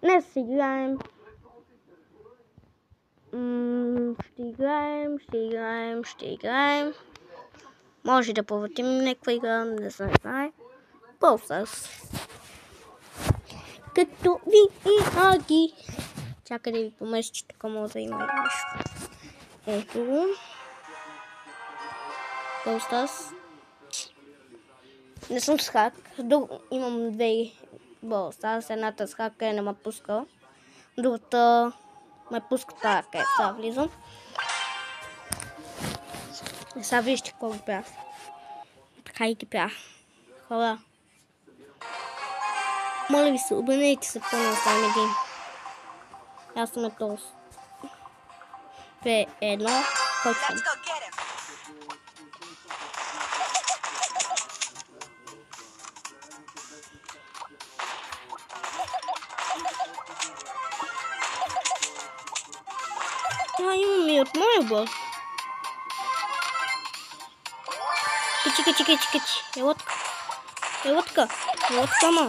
Днес ще играем. Ще играем. Може да повъртим някаква игра, не знае. Полсас. Като винаги. Чакай да ви помеся, че тук може да има нещо. Ето го. Полсас. Не съм с хак. Имам две Полсас. Едната с хак не ме пуска. Другата ме пуска тази къде. Сега влизам. Сега вижте какво ги правя. Така и ги правя. Хора. Моля ви се, обърнете се пълно сам един. Аз съм готов. 2, 1, почвам. Имам и от моя бос. Кичи. Елотка. Елома.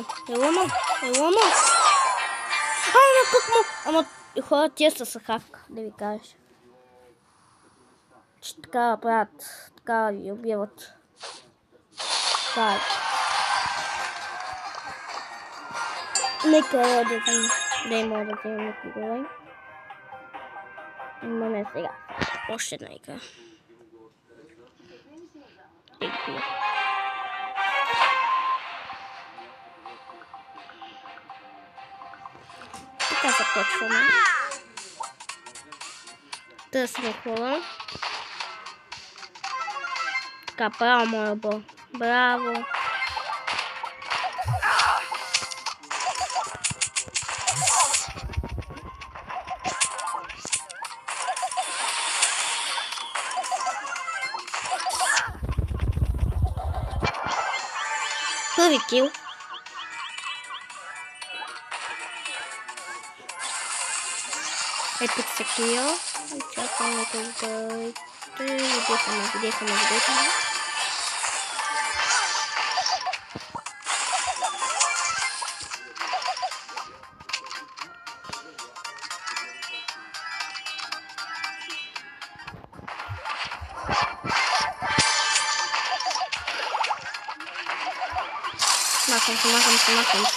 Как му? Ама хора тия са хак, да ви кажа. Че така правят, така ви убиват. Така. Нека да има да вземем някакви игра. Но не сега. Още една игра. Така започваме. Търсим хора. Така, браво, моя бо. Браво. Първи кил. Ето се кил. Чакам някакъв да... Видяхме.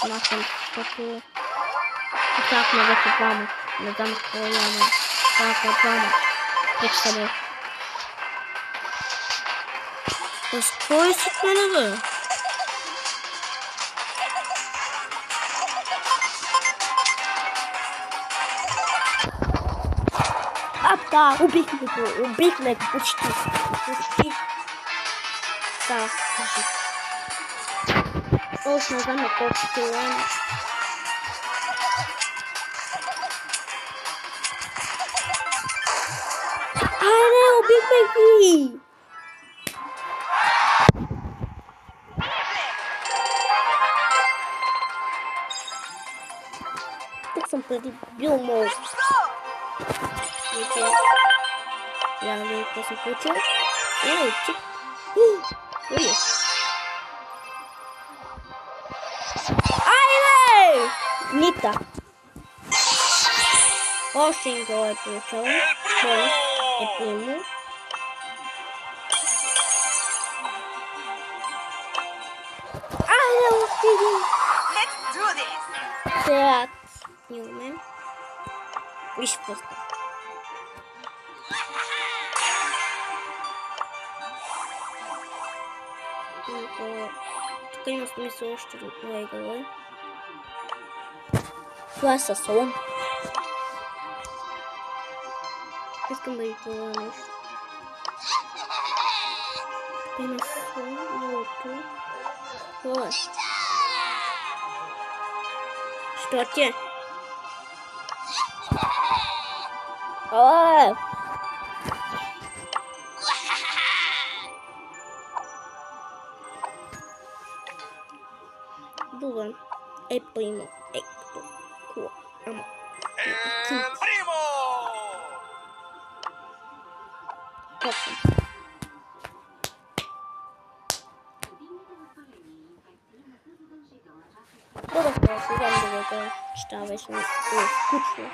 Смахам. Защото... Остахме вече двама. Не знам какво няма. Остахме двама. Вече съде. Кой си в мене, бе? Да, убихме го почти. Да, още не знам колко километра. Айде, убихме ги! Тук съм преди бил мол. Я не какво се случва. Чик. Айде! Нита. Още един гол е получавам. Бонус е приемо. Айде, още един. Сега имаме. Виж просто. Тук има смисъл още от това игра. Това е със солон. Искам да ви това нещо. Тук има солон, малото. Това е. Що ти е? Ооо! Добре. Primo. Ecco qua. Primo! Dove sto? Si vende да чета вече е скучно.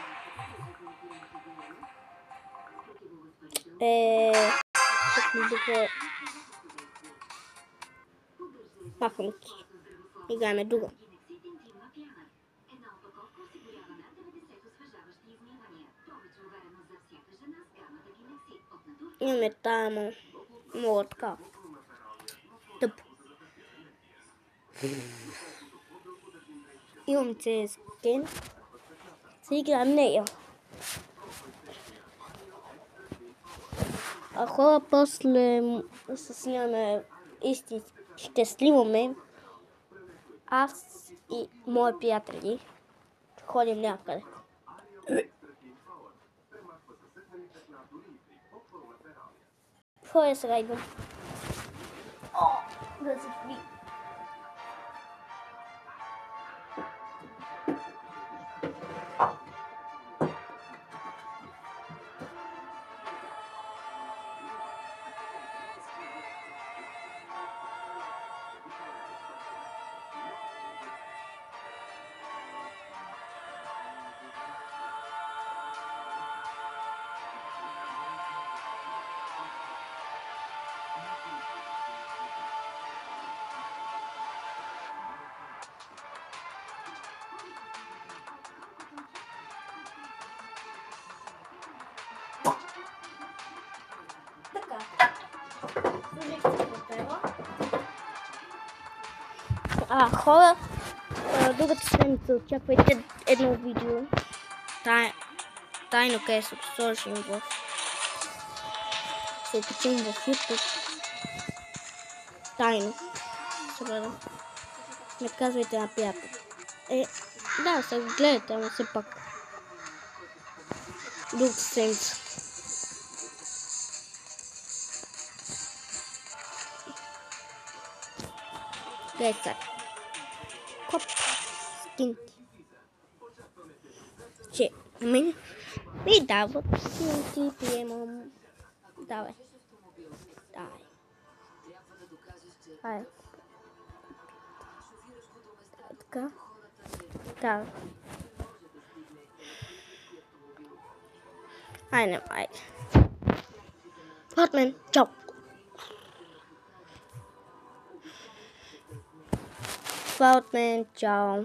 Тук ми друга... Махам ги. Играем друга. Имаме там много така. Тъп. Имам CS скен. Се играем нея. А хора после се снимаме истински. Ще снимаме аз и мои приятели. Ходим някъде. Хора сега идвам. Да се спи. Хора, другата седмица очаквайте едно видео. Тайно къде се сложим в... Се качим в YouTube. Тайно. Сега не казвайте на приятел. Да, се гледате, ама все пак. Другата седмица. Гледайте сега. Коп, скинти. Че, на мен ми дават скинти, приемам. Давай. Айде. Така. Давай. Айде. Batman, чао. Batman, чао.